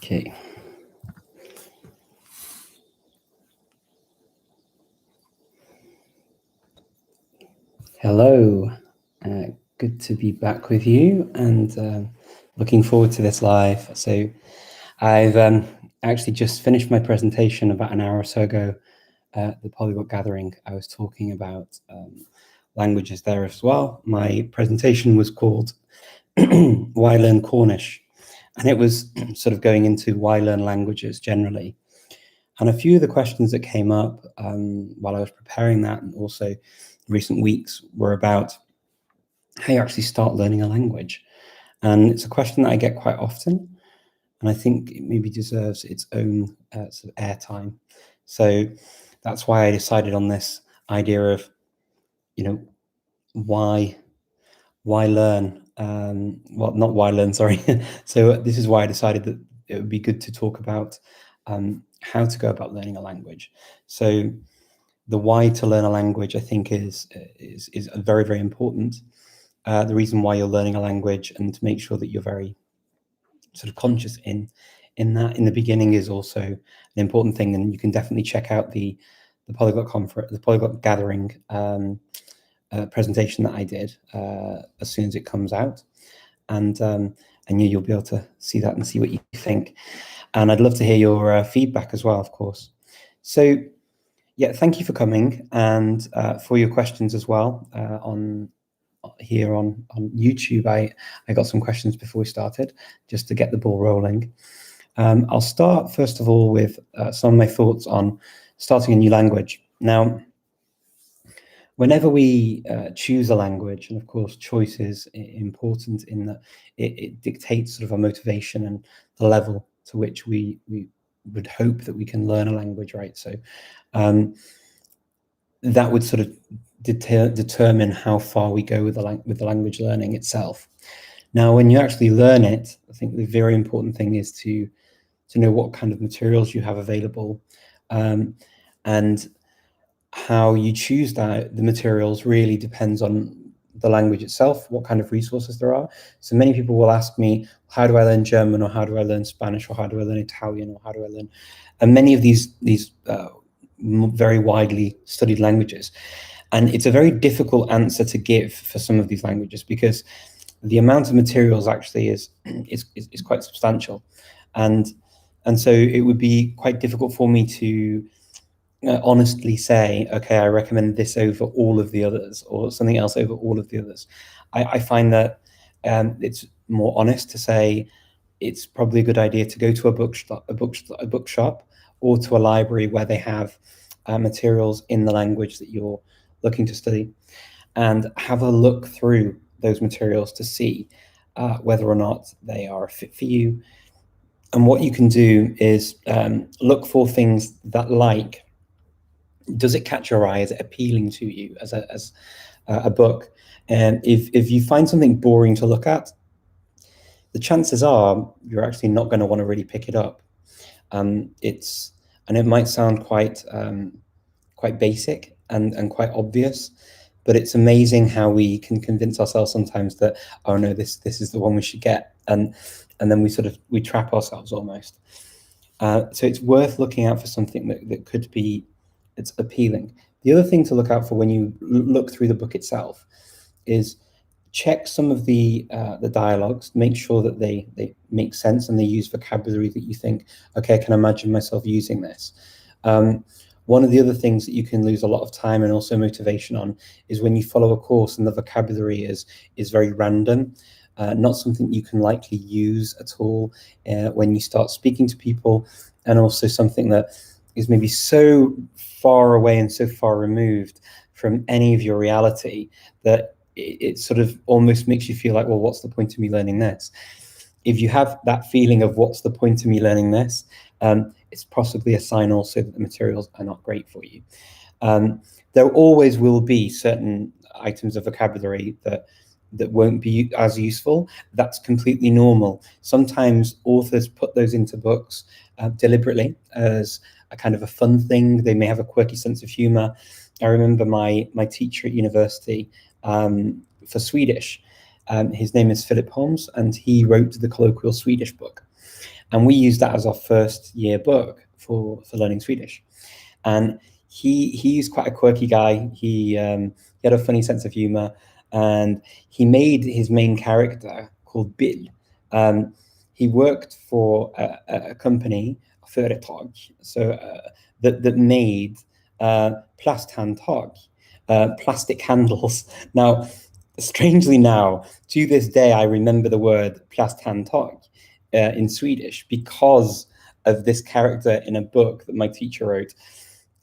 Okay. Hello. Good to be back with you, and looking forward to this live. So I've actually just finished my presentation about an hour or so ago at the Polyglot Gathering. I was talking about languages there as well. My presentation was called Why Learn Cornish? And it was sort of going into why learn languages generally. And a few of the questions that came up while I was preparing that, and also recent weeks, were about how you actually start learning a language. And it's a question that I get quite often, and I think it maybe deserves its own sort of airtime. So that's why I decided on this idea of, why learn? Well, not why learn, sorry. So this is why I decided that it would be good to talk about how to go about learning a language. So the why to learn a language, I think, is very, very important. The reason why you're learning a language, and to make sure that you're very sort of conscious in that in the beginning, is also an important thing. And you can definitely check out the Polyglot conference, the Polyglot Gathering presentation that I did as soon as it comes out, and you'll be able to see that and see what you think. And I'd love to hear your feedback as well, of course. So yeah, thank you for coming, and for your questions as well on YouTube. I got some questions before we started, just to get the ball rolling. I'll start first of all with some of my thoughts on starting a new language. Now, whenever we choose a language, and of course choice is important in that it dictates sort of our motivation and the level to which we would hope that we can learn a language, right? So that would sort of determine how far we go with the language learning itself. Now, when you actually learn it, I think the very important thing is to know what kind of materials you have available, and how you choose the materials really depends on the language itself, what kind of resources there are. So many people will ask me, how do I learn German, or how do I learn Spanish, or how do I learn Italian, or how do I learn, and many of these very widely studied languages. And it's a very difficult answer to give for some of these languages, because the amount of materials actually is quite substantial. And so it would be quite difficult for me to honestly say, okay, I recommend this over all of the others, or something else over all of the others. I find that it's more honest to say it's probably a good idea to go to a bookshop, or to a library where they have materials in the language that you're looking to study, and have a look through those materials to see whether or not they are a fit for you. And what you can do is look for things that, like, does it catch your eye? Is it appealing to you as a book? And if you find something boring to look at, the chances are you're actually not going to want to really pick it up. And it might sound quite basic and quite obvious, but it's amazing how we can convince ourselves sometimes that, oh no, this is the one we should get, and then we trap ourselves almost. So it's worth looking out for something that could be, it's appealing. The other thing to look out for when you look through the book itself is check some of the dialogues, make sure that they make sense and they use vocabulary that you think, okay, I can imagine myself using this. One of the other things that you can lose a lot of time and also motivation on is when you follow a course and the vocabulary is very random, not something you can likely use at all when you start speaking to people, and also something that is maybe so far away and so far removed from any of your reality that it sort of almost makes you feel like, well, what's the point of me learning this? If you have that feeling of what's the point of me learning this, it's possibly a sign also that the materials are not great for you. There always will be certain items of vocabulary that won't be as useful. That's completely normal. Sometimes authors put those into books deliberately as a kind of a fun thing. They may have a quirky sense of humor. I remember my teacher at university for Swedish. His name is Philip Holmes, and he wrote the colloquial Swedish book. And we used that as our first year book for learning Swedish. And he's quite a quirky guy. He had a funny sense of humor, and he made his main character called Bill. He worked for a company, Företag, so that made plasthandtag, plastic handles. Now, strangely now, to this day, I remember the word plasthandtag in Swedish because of this character in a book that my teacher wrote.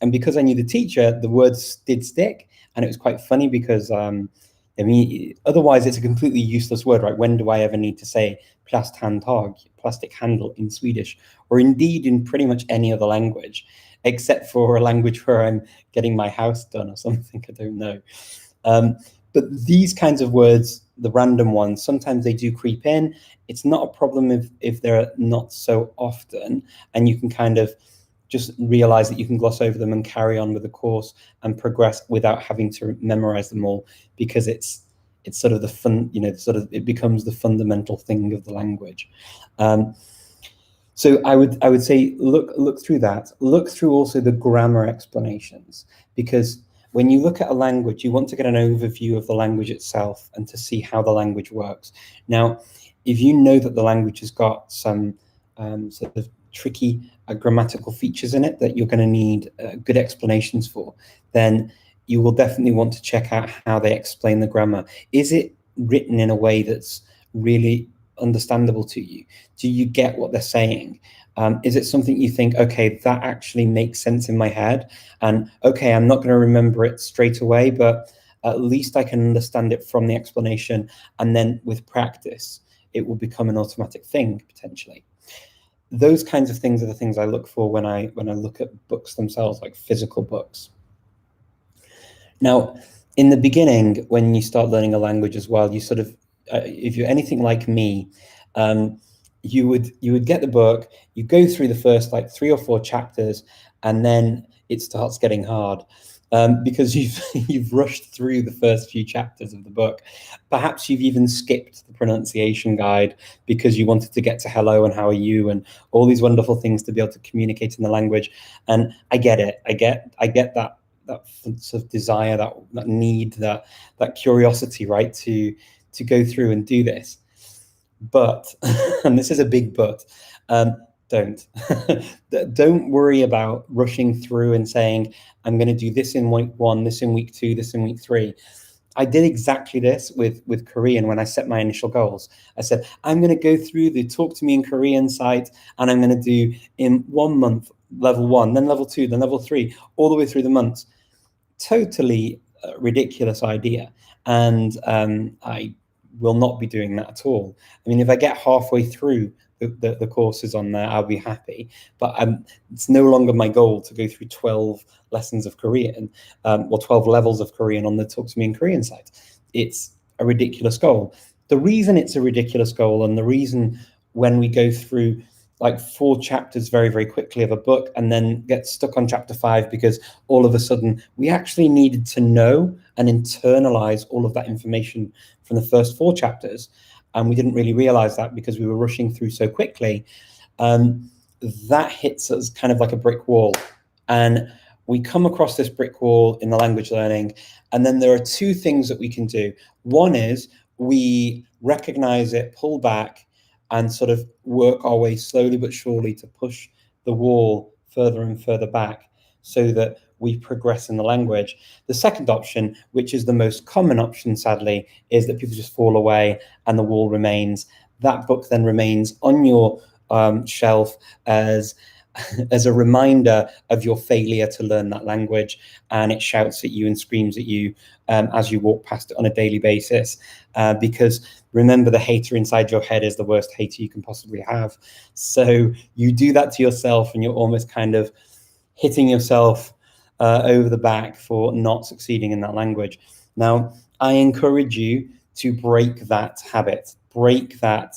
And because I knew the teacher, the words did stick. And it was quite funny because, I mean, otherwise it's a completely useless word, right? When do I ever need to say plasthandtag, plastic handle in Swedish, or indeed in pretty much any other language, except for a language where I'm getting my house done or something, I don't know. But these kinds of words, the random ones, sometimes they do creep in. It's not a problem if they're not so often, and you can kind of just realize that you can gloss over them and carry on with the course and progress without having to memorize them all, because it's sort of the fun, it becomes the fundamental thing of the language. So I would say look through that. Look through also the grammar explanations, because when you look at a language, you want to get an overview of the language itself and to see how the language works. Now, if you know that the language has got some sort of tricky grammatical features in it that you're going to need good explanations for, then you will definitely want to check out how they explain the grammar. Is it written in a way that's really understandable to you? Do you get what they're saying? Is it something you think, okay, that actually makes sense in my head, and okay, I'm not going to remember it straight away, but at least I can understand it from the explanation, and then with practice it will become an automatic thing potentially. Those kinds of things are the things I look for when I look at books themselves, like physical books. Now, in the beginning, when you start learning a language as well, you sort of, if you're anything like me, you would get the book, you go through the first like 3 or 4 chapters, and then it starts getting hard. Because you've rushed through the first few chapters of the book. Perhaps you've even skipped the pronunciation guide because you wanted to get to hello and how are you and all these wonderful things to be able to communicate in the language. And I get it. I get that sort of desire, that need, that curiosity, right, to go through and do this. But, and this is a big but, don't. Don't worry about rushing through and saying, I'm going to do this in week 1, this in week 2, this in week 3. I did exactly this with Korean when I set my initial goals. I said, I'm going to go through the Talk to Me in Korean site, and I'm going to do in 1 month, level 1, then level 2, then level 3, all the way through the months. Totally ridiculous idea. And I will not be doing that at all. I mean, if I get halfway through the courses on there, I'll be happy. But it's no longer my goal to go through 12 lessons of Korean or 12 levels of Korean on the Talk to Me in Korean site. It's a ridiculous goal. The reason it's a ridiculous goal, and the reason when we go through like 4 chapters very, very quickly of a book and then get stuck on chapter 5 because all of a sudden we actually needed to know and internalize all of that information from the first 4 chapters. And we didn't really realize that because we were rushing through so quickly. That hits us kind of like a brick wall. And we come across this brick wall in the language learning. And then there are 2 things that we can do. One is we recognize it, pull back, and sort of work our way slowly but surely to push the wall further and further back so that we progress in the language. The second option, which is the most common option, sadly, is that people just fall away and the wall remains. That book then remains on your shelf as a reminder of your failure to learn that language, and it shouts at you and screams at you as you walk past it on a daily basis, because remember, the hater inside your head is the worst hater you can possibly have. So you do that to yourself and you're almost kind of hitting yourself over the back for not succeeding in that language. Now, I encourage you to break that habit, break that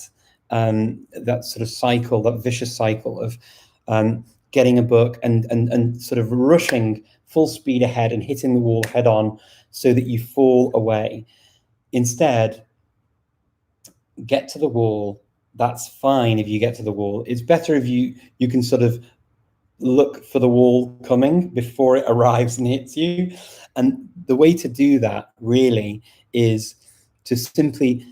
sort of cycle, that vicious cycle of getting a book and sort of rushing full speed ahead and hitting the wall head on so that you fall away. Instead, get to the wall, that's fine if you get to the wall. It's better if you can sort of look for the wall coming before it arrives and hits you. And the way to do that really is to simply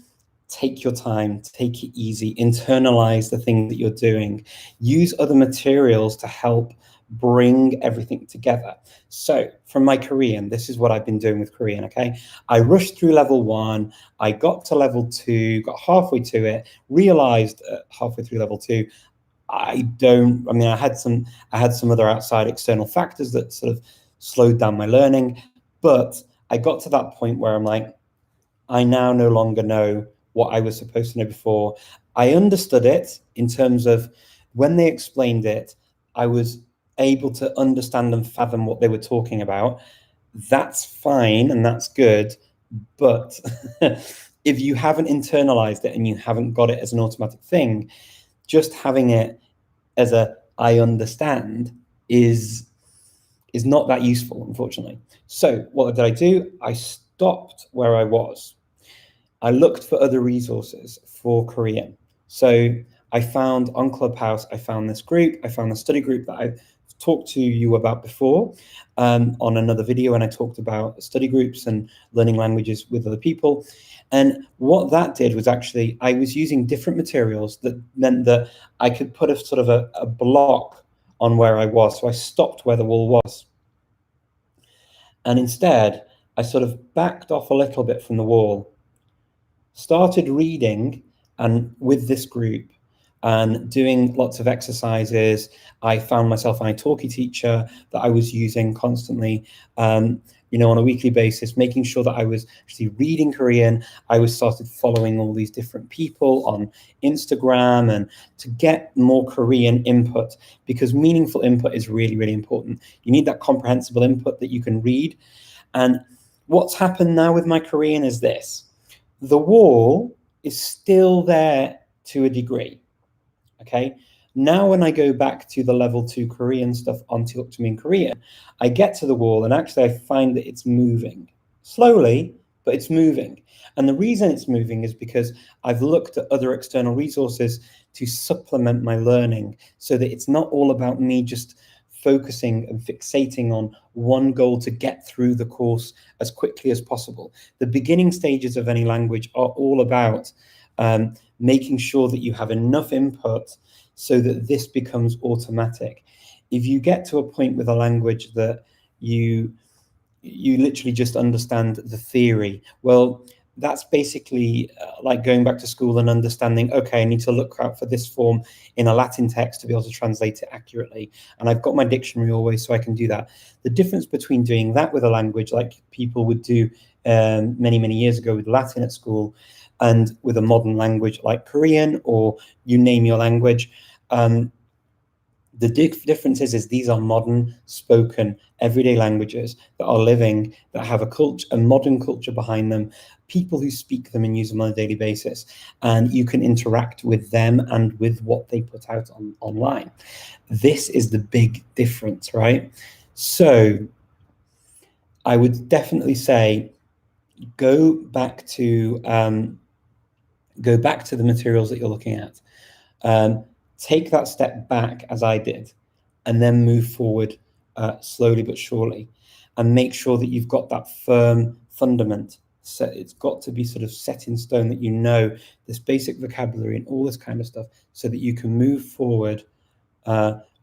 take your time, take it easy, internalize the things that you're doing, use other materials to help bring everything together. So from my Korean, this is what I've been doing with Korean, okay? I rushed through level 1, I got to level 2, got halfway to it, realized halfway through level 2, I had some other outside external factors that sort of slowed down my learning, but I got to that point where I'm like, I now no longer know what I was supposed to know before. I understood it in terms of when they explained it, I was able to understand and fathom what they were talking about. That's fine and that's good, but if you haven't internalized it and you haven't got it as an automatic thing, just having it as a I understand is not that useful, unfortunately. So what did I do? I stopped where I was. I looked for other resources for Korean. So I found on Clubhouse, I found this group, I found the study group that I've talked to you about before on another video, and I talked about study groups and learning languages with other people. And what that did was actually, I was using different materials that meant that I could put a sort of a block on where I was. So I stopped where the wall was. And instead, I sort of backed off a little bit from the wall, started reading and with this group and doing lots of exercises. I found myself an italki teacher that I was using constantly, on a weekly basis, making sure that I was actually reading Korean. I was started following all these different people on Instagram and to get more Korean input, because meaningful input is really, really important. You need that comprehensible input that you can read. And what's happened now with my Korean is this. The wall is still there to a degree, okay? Now when I go back to the level 2 Korean stuff on Talk to Me in Korean, I get to the wall and actually I find that it's moving. Slowly, but it's moving. And the reason it's moving is because I've looked at other external resources to supplement my learning so that it's not all about me just focusing and fixating on one goal to get through the course as quickly as possible. The beginning stages of any language are all about making sure that you have enough input so that this becomes automatic. If you get to a point with a language that you literally just understand the theory, well, that's basically like going back to school and understanding, okay, I need to look out for this form in a Latin text to be able to translate it accurately. And I've got my dictionary always, so I can do that. The difference between doing that with a language like people would do many, many years ago with Latin at school and with a modern language like Korean, or you name your language, the difference is these are modern, spoken, everyday languages that are living, that have a culture, a modern culture behind them, people who speak them and use them on a daily basis, and you can interact with them and with what they put out online. This is the big difference, right? So I would definitely say go back to the materials that you're looking at. Take that step back, as I did, and then move forward slowly but surely, and make sure that you've got that firm fundament. So it's got to be sort of set in stone, that you know this basic vocabulary and all this kind of stuff, so that you can move forward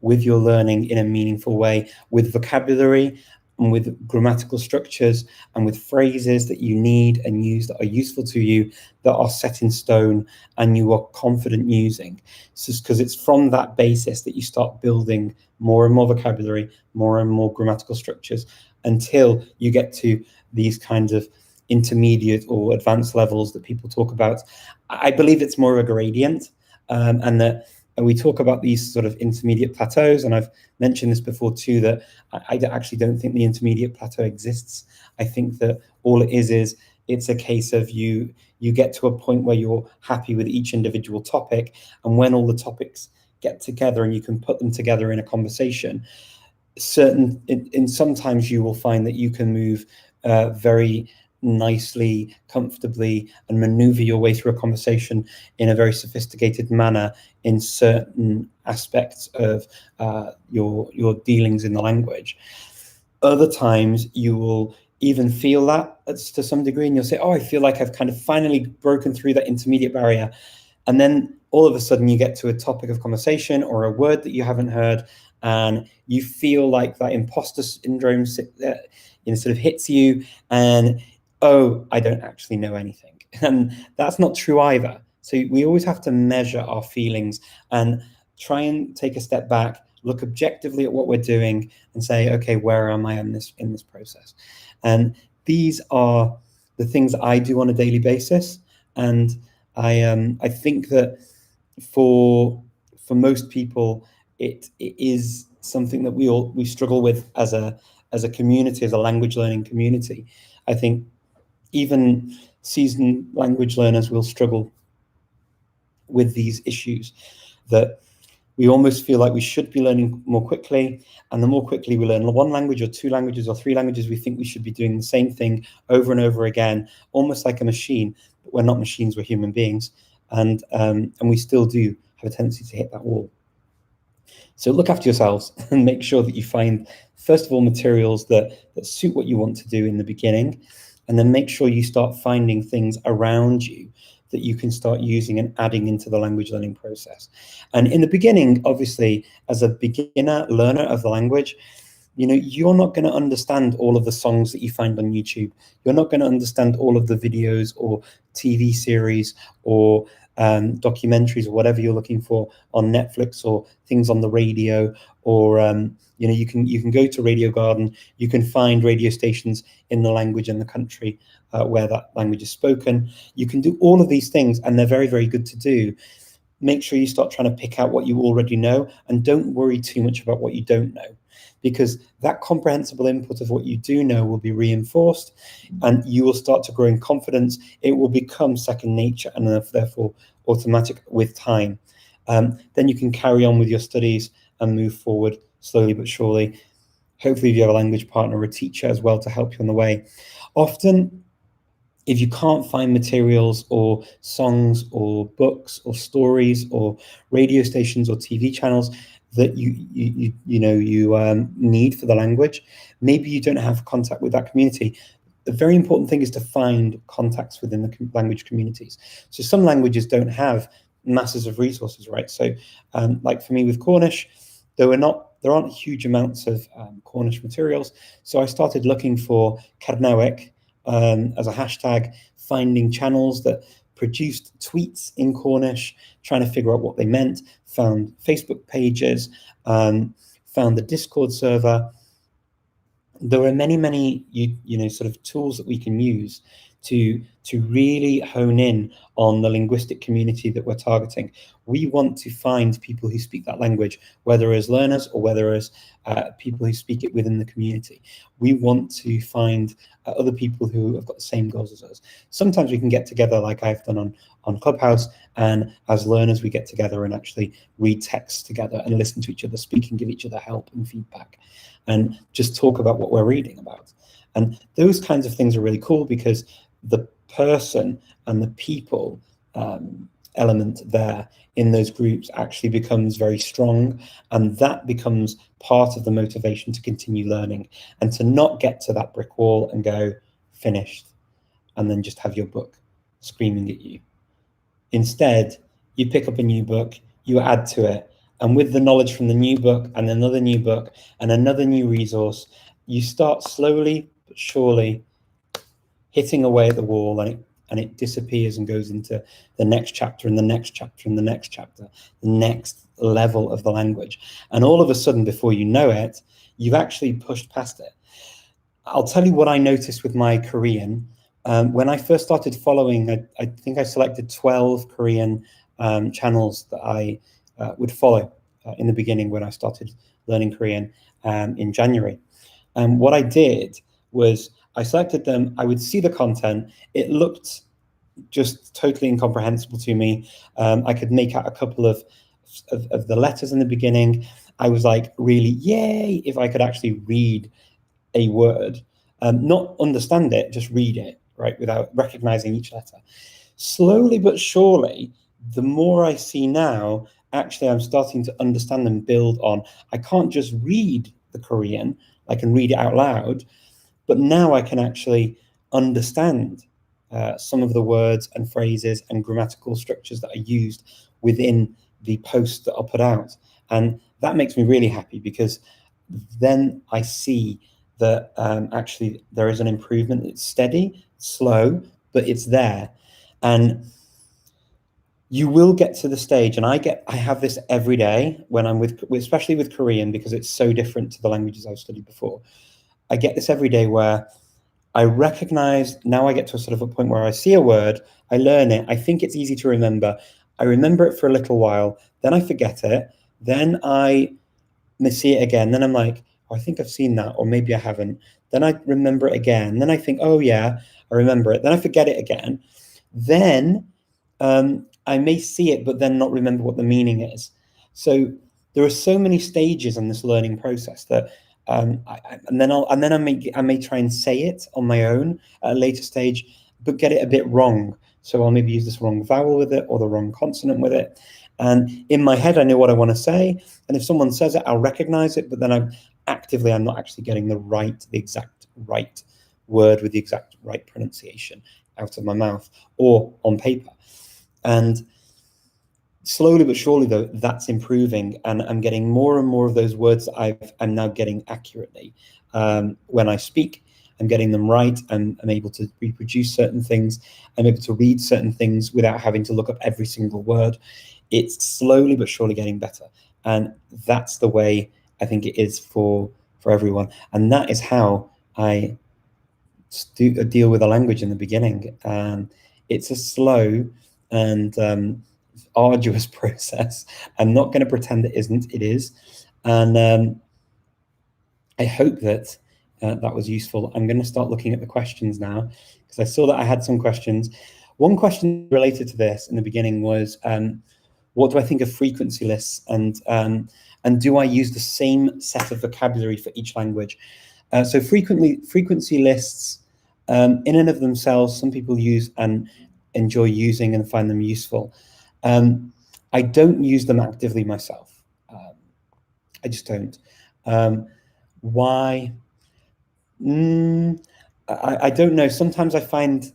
with your learning in a meaningful way, with vocabulary and with grammatical structures and with phrases that you need and use that are useful to you, that are set in stone and you are confident using. So, because it's from that basis that you start building more and more vocabulary, more and more grammatical structures, until you get to these kinds of intermediate or advanced levels that people talk about. I believe it's more of a gradient, and that we talk about these sort of intermediate plateaus, and I've mentioned this before too, that I actually don't think the intermediate plateau exists. I think that all it is it's a case of you get to a point where you're happy with each individual topic, and when all the topics get together and you can put them together in a conversation, sometimes you will find that you can move very nicely, comfortably, and maneuver your way through a conversation in a very sophisticated manner in certain aspects of your dealings in the language. Other times you will even feel that to some degree, and you'll say, oh, I feel like I've kind of finally broken through that intermediate barrier. And then all of a sudden you get to a topic of conversation or a word that you haven't heard, and you feel like that imposter syndrome sort of hits you, and oh, I don't actually know anything. And that's not true either. So we always have to measure our feelings and try and take a step back, look objectively at what we're doing, and say, okay, where am I in this process? And these are the things that I do on a daily basis. And I think that for most people, it is something that we struggle with as a community, as a language learning community. I think even seasoned language learners will struggle with these issues, that we almost feel like we should be learning more quickly, and the more quickly we learn one language or two languages or three languages, we think we should be doing the same thing over and over again, almost like a machine. But we're not machines, we're human beings, and we still do have a tendency to hit that wall. So look after yourselves and make sure that you find, first of all, materials that suit what you want to do in the beginning, and then make sure you start finding things around you that you can start using and adding into the language learning process. And in the beginning, obviously, as a beginner learner of the language, you're not going to understand all of the songs that you find on YouTube. You're not going to understand all of the videos or TV series or documentaries or whatever you're looking for on Netflix, or things on the radio, or you can go to Radio Garden. You can find radio stations in the language and the country where that language is spoken. You can do all of these things, and they're very, very good to do. Make sure you start trying to pick out what you already know, and don't worry too much about what you don't know, because that comprehensible input of what you do know will be reinforced, and you will start to grow in confidence. It will become second nature, and therefore automatic with time. Then you can carry on with your studies and move forward slowly but surely. Hopefully you have a language partner or a teacher as well to help you on the way. Often, if you can't find materials or songs or books or stories or radio stations or TV channels that you need for the language, maybe you don't have contact with that community. The very important thing is to find contacts within the language communities. So some languages don't have masses of resources, right? So like for me with Cornish, there aren't huge amounts of Cornish materials. So I started looking for Cernyweg as a hashtag, finding channels that produced tweets in Cornish, trying to figure out what they meant, found Facebook pages, found the Discord server. There are many sort of tools that we can use to really hone in on the linguistic community that we're targeting. We want to find people who speak that language, whether as learners or whether as people who speak it within the community. We want to find other people who have got the same goals as us. Sometimes we can get together, like I've done on Clubhouse, and as learners we get together and actually read texts together and listen to each other speak and give each other help and feedback, and just talk about what we're reading about. And those kinds of things are really cool, because the person and the people element there in those groups actually becomes very strong, and that becomes part of the motivation to continue learning, and to not get to that brick wall and go finished and then just have your book screaming at you. Instead, you pick up a new book, you add to it, and with the knowledge from the new book and another new book and another new resource, you start slowly but surely hitting away at the wall, and it disappears and goes into the next chapter and the next chapter and the next chapter, the next level of the language. And all of a sudden, before you know it, you've actually pushed past it. I'll tell you what I noticed with my Korean. When I first started following, I think I selected 12 Korean channels that I would follow in the beginning when I started learning Korean in January. And what I did was I selected them, I would see the content, it looked just totally incomprehensible to me. I could make out a couple of the letters in the beginning. I was like, really, yay, if I could actually read a word, not understand it, just read it. right, without recognizing each letter. Slowly but surely, the more I see now, actually I'm starting to understand and build on. I can't just read the Korean, I can read it out loud, but now I can actually understand some of the words and phrases and grammatical structures that are used within the posts that are put out. And that makes me really happy, because then I see that actually there is an improvement. It's steady, slow, but it's there. And you will get to the stage, and I have this every day when I'm especially with Korean, because it's so different to the languages I've studied before. I get this every day where I recognize, now I get to a sort of a point where I see a word, I learn it, I think it's easy to remember, I remember it for a little while, then I forget it, then I see it again, then I'm like, oh, I think I've seen that, or maybe I haven't. Then I remember it again, then I think, oh yeah, I remember it, then I forget it again. Then I may see it, but then not remember what the meaning is. So there are so many stages in this learning process that and then I may try and say it on my own at a later stage, but get it a bit wrong. So I'll maybe use this wrong vowel with it, or the wrong consonant with it. And in my head, I know what I want to say. And if someone says it, I'll recognize it, but then I'm not actually getting the exact right word with the exact right pronunciation out of my mouth or on paper. And slowly but surely, though, that's improving, and I'm getting more and more of those words that I'm now getting accurately. When I speak, I'm getting them right. I'm able to reproduce certain things. I'm able to read certain things without having to look up every single word. It's slowly but surely getting better. And that's the way I think it is for everyone. And that is how I deal with a language in the beginning. It's a slow and arduous process. I'm not going to pretend it isn't. It is. And I hope that that was useful. I'm going to start looking at the questions now, because I saw that I had some questions. One question related to this in the beginning was, what do I think of frequency lists, and do I use the same set of vocabulary for each language? So frequency lists, in and of themselves, some people use and enjoy using and find them useful. I don't use them actively myself. I just don't. Why? I don't know. Sometimes I find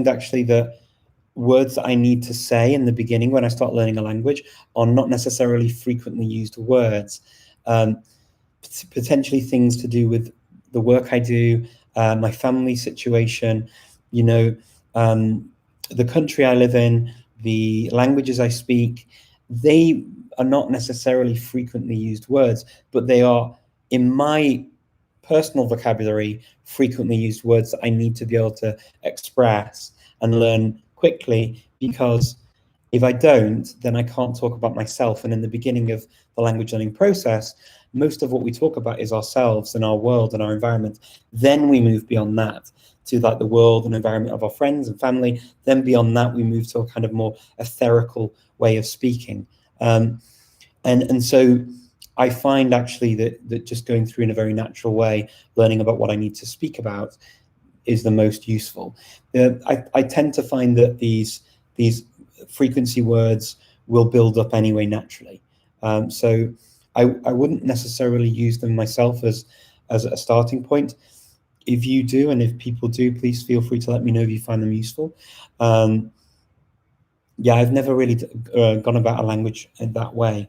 actually that words that I need to say in the beginning when I start learning a language are not necessarily frequently used words. Potentially things to do with the work I do, my family situation, the country I live in, the languages I speak. They are not necessarily frequently used words, but they are, in my personal vocabulary, frequently used words that I need to be able to express and learn quickly, because if I don't, then I can't talk about myself. And in the beginning of the language learning process, most of what we talk about is ourselves and our world and our environment. Then we move beyond that to like the world and environment of our friends and family. Then beyond that, we move to a kind of more etherical way of speaking. And so I find actually that just going through in a very natural way, learning about what I need to speak about, is the most useful. I tend to find that these frequency words will build up anyway naturally. So I wouldn't necessarily use them myself as a starting point. If you do, and if people do, please feel free to let me know if you find them useful. Yeah, I've never really gone about a language in that way.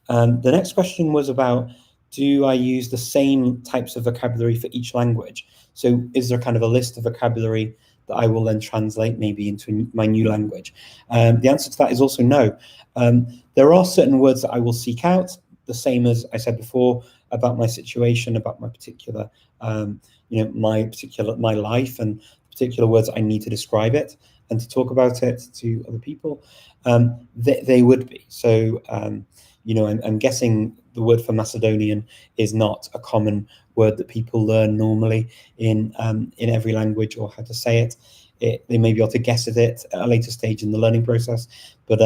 The next question was about, do I use the same types of vocabulary for each language? So is there kind of a list of vocabulary that I will then translate maybe into my new language? The answer to that is also no. There are certain words that I will seek out, the same as I said before, about my situation, about my particular, my life, and particular words I need to describe it and to talk about it to other people. They would be. So, I'm guessing the word for Macedonian is not a common word that people learn normally in every language, or how to say it. They may be able to guess at it at a later stage in the learning process, but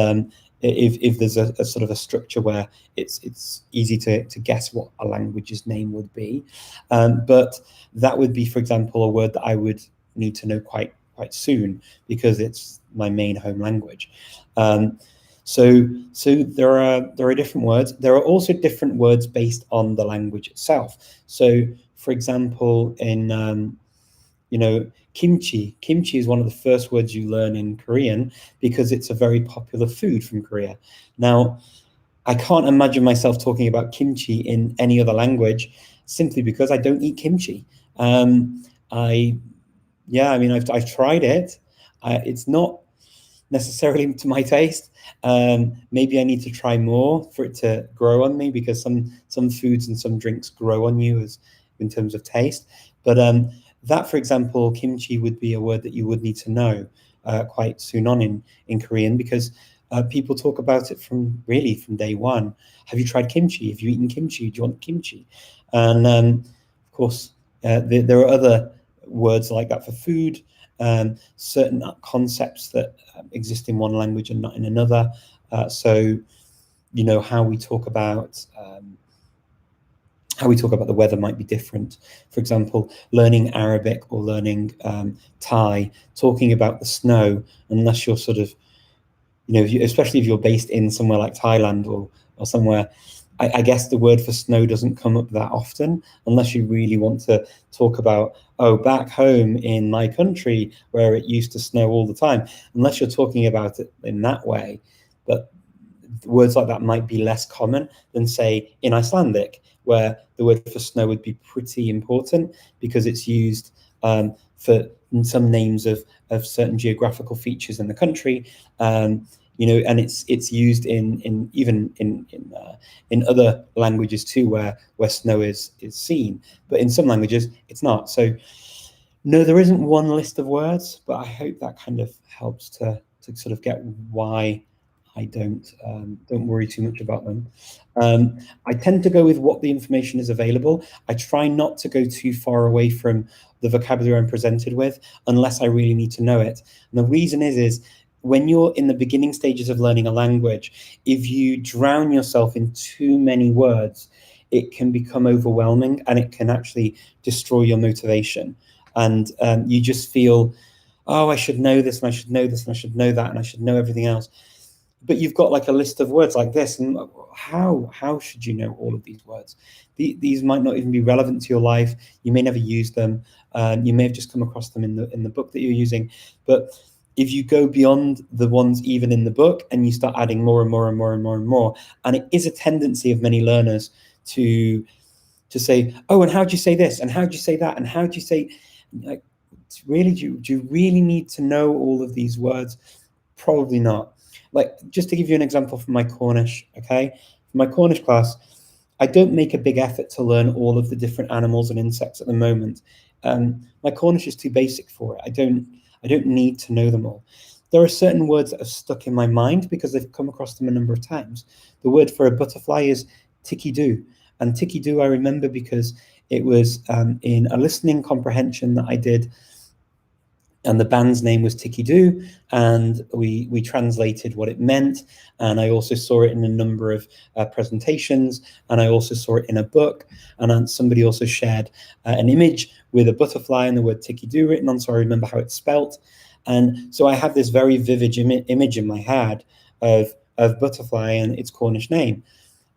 if there's a sort of a structure where it's easy to guess what a language's name would be, but that would be, for example, a word that I would need to know quite soon because it's my main home language. So there are different words. There are also different words based on the language itself. So, for example, in kimchi. Kimchi is one of the first words you learn in Korean because it's a very popular food from Korea. Now, I can't imagine myself talking about kimchi in any other language simply because I don't eat kimchi. I've tried it. It's not necessarily to my taste. Maybe I need to try more for it to grow on me because some foods and some drinks grow on you as in terms of taste. But that, for example, kimchi would be a word that you would need to know quite soon on in Korean because people talk about it from day one. Have you tried kimchi? Have you eaten kimchi? Do you want kimchi? And of course, there are other words like that for food. Certain concepts that exist in one language and not in another. So, how we talk about the weather might be different. For example, learning Arabic or learning Thai, talking about the snow, unless you're sort of, especially if you're based in somewhere like Thailand or somewhere, I guess the word for snow doesn't come up that often unless you really want to talk about, back home in my country where it used to snow all the time, unless you're talking about it in that way. But words like that might be less common than, say, in Icelandic, where the word for snow would be pretty important because it's used for some names of certain geographical features in the country. And it's used in even in other languages too, where snow is seen, but in some languages it's not. So no, there isn't one list of words, but I hope that kind of helps to sort of get why I don't worry too much about them. I tend to go with what the information is available. I try not to go too far away from the vocabulary I'm presented with unless I really need to know it. And the reason is when you're in the beginning stages of learning a language, if you drown yourself in too many words, it can become overwhelming and it can actually destroy your motivation. And you just feel, I should know this and I should know this and I should know that and I should know everything else. But you've got like a list of words like this, and how should you know all of these words? These might not even be relevant to your life. You may never use them. You may have just come across them in the book that you're using. But if you go beyond the ones even in the book and you start adding more and more and more and more and more, and it is a tendency of many learners to say, and how do you say this? And how do you say that? And how do you say, like, really, do you really need to know all of these words? Probably not. Like, just to give you an example from my Cornish, okay? For my Cornish class, I don't make a big effort to learn all of the different animals and insects at the moment. My Cornish is too basic for it. I don't need to know them all. There are certain words that are stuck in my mind because I've come across them a number of times. The word for a butterfly is tiki-do. And tiki-do I remember because it was in a listening comprehension that I did, and the band's name was Tiki Doo, and we translated what it meant, and I also saw it in a number of presentations, and I also saw it in a book, and somebody also shared an image with a butterfly and the word Tiki Doo written on, so I remember how it's spelt. And so I have this very vivid image in my head of butterfly and its Cornish name.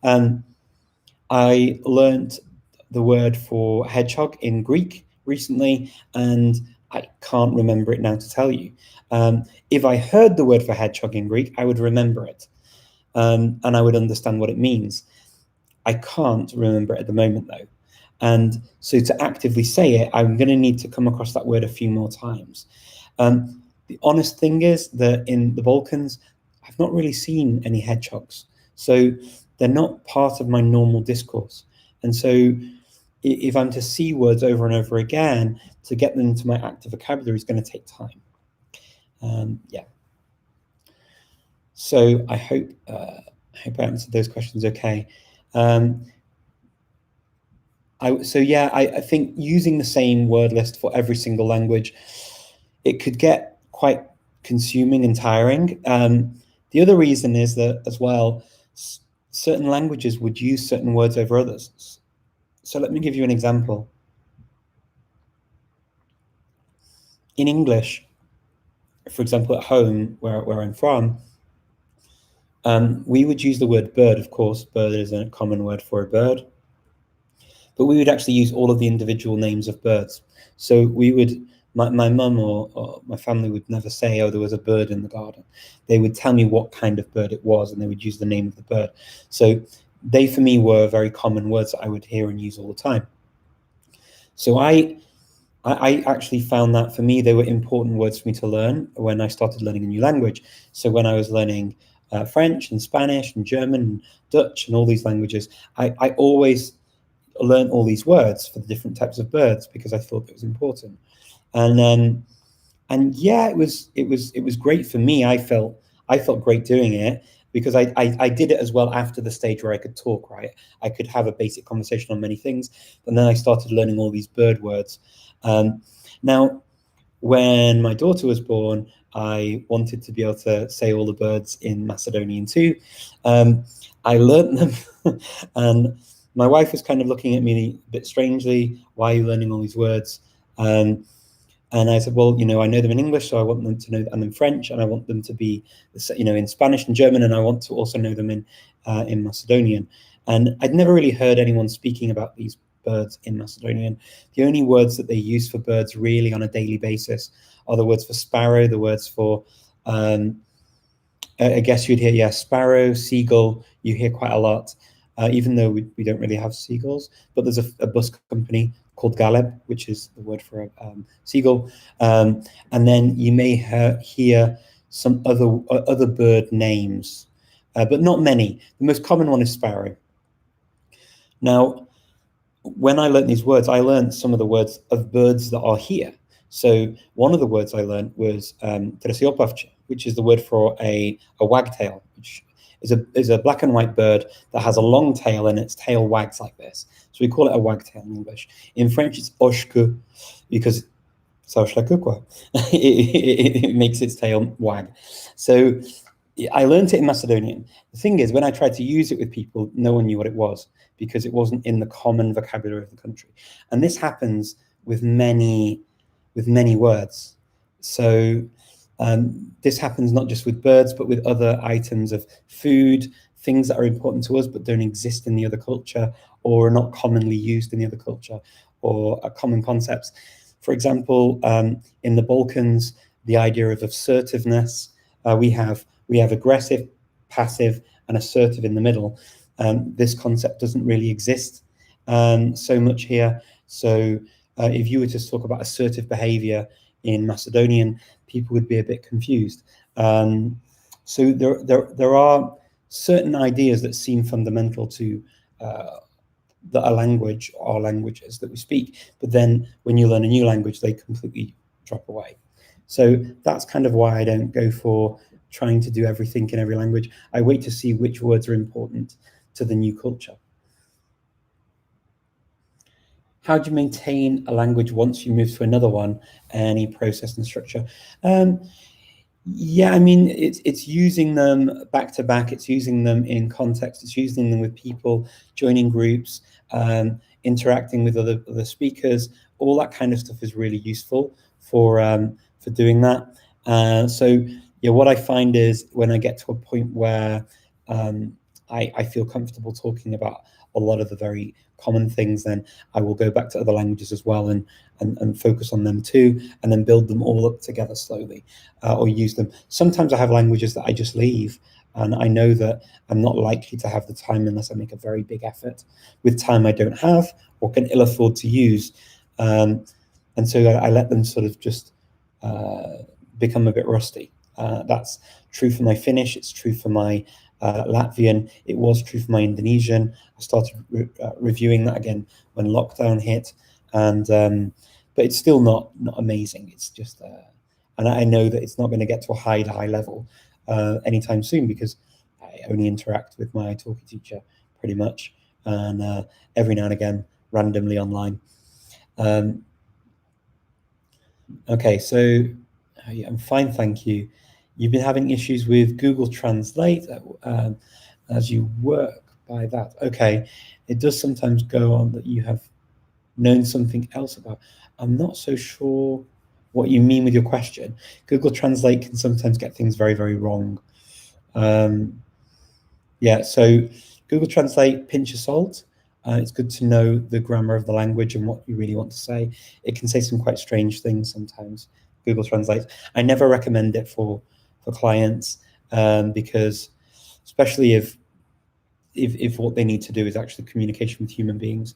And I learned the word for hedgehog in Greek recently, and I can't remember it now to tell you. If I heard the word for hedgehog in Greek, I would remember it, and I would understand what it means. I can't remember it at the moment, though. And so to actively say it, I'm going to need to come across that word a few more times. The honest thing is that in the Balkans, I've not really seen any hedgehogs. So they're not part of my normal discourse. And so if I'm to see words over and over again, to get them into my active vocabulary is going to take time. Yeah. So I hope I answered those questions okay. I think using the same word list for every single language, it could get quite consuming and tiring. The other reason is that as well, certain languages would use certain words over others. So let me give you an example. in English, for example, at home where I'm from, we would use the word bird, of course. Bird is a common word for a bird. But we would actually use all of the individual names of birds. So we would, my mum or my family would never say, oh, there was a bird in the garden. They would tell me what kind of bird it was, and they would use the name of the bird. So they, for me, were very common words that I would hear and use all the time. So I actually found that for me, they were important words for me to learn when I started learning a new language. So when I was learning French and Spanish and German and Dutch and all these languages, I always learned all these words for the different types of birds because I thought it was important. And yeah, it was great for me. I felt great doing it because I did it as well after the stage where I could talk, right? I could have a basic conversation on many things, and then I started learning all these bird words. Now, when my daughter was born, I wanted to be able to say all the birds in Macedonian too. I learned them, and my wife was kind of looking at me a bit strangely. Why are you learning all these words? And I said, well, I know them in English, so I want them to know, and in French, and I want them to be, in Spanish and German, and I want to also know them in Macedonian. And I'd never really heard anyone speaking about these birds in Macedonian. The only words that they use for birds really on a daily basis are the words for sparrow, the words for, I guess you'd hear, sparrow, seagull, you hear quite a lot, even though we don't really have seagulls, but there's a bus company called Galeb, which is the word for a seagull. And then you may hear some other bird names, but not many. The most common one is sparrow. Now, when I learned these words, I learned some of the words of birds that are here. So one of the words I learned was Tresiopavce, which is the word for a wagtail, which is a black and white bird that has a long tail and its tail wags like this. So we call it a wagtail in English. In French, it's oshku because it makes its tail wag. So I learned it in Macedonian. The thing is, when I tried to use it with people, no one knew what it was because it wasn't in the common vocabulary of the country. And this happens with many words. So this happens not just with birds, but with other items of food, things that are important to us but don't exist in the other culture or are not commonly used in the other culture or are common concepts. For example, in the Balkans, the idea of assertiveness, we have aggressive, passive, and assertive in the middle. This concept doesn't really exist so much here. So if you were to talk about assertive behavior in Macedonian, people would be a bit confused. So there are certain ideas that seem fundamental to a language or languages that we speak, but then when you learn a new language, they completely drop away. So that's kind of why I don't go for trying to do everything in every language. I wait to see which words are important to the new culture. How do you maintain a language once you move to another one? Any process and structure? Yeah, I mean, it's using them back to back. It's using them in context. It's using them with people, joining groups, interacting with other speakers. All that kind of stuff is really useful for doing that. So yeah, what I find is when I get to a point where I feel comfortable talking about a lot of the very common things, then I will go back to other languages as well and focus on them too, and then build them all up together slowly, or use them. Sometimes I have languages that I just leave, and I know that I'm not likely to have the time unless I make a very big effort with time I don't have or can ill afford to use. And so I let them sort of just become a bit rusty. That's true for my Finnish, it's true for my Latvian, it was true for my Indonesian. I started reviewing that again when lockdown hit, and but it's still not amazing. It's just, and I know that it's not going to get to a high level anytime soon because I only interact with my italki teacher pretty much, and every now and again randomly online. Okay, so yeah, I'm fine, thank you. You've been having issues with Google Translate as you work by that. Okay, it does sometimes go on that you have known something else about. I'm not so sure what you mean with your question. Google Translate can sometimes get things very, very wrong. Yeah, so Google Translate, pinch of salt. It's good to know the grammar of the language and what you really want to say. It can say some quite strange things sometimes, Google Translate. I never recommend it for clients because especially if what they need to do is actually communication with human beings,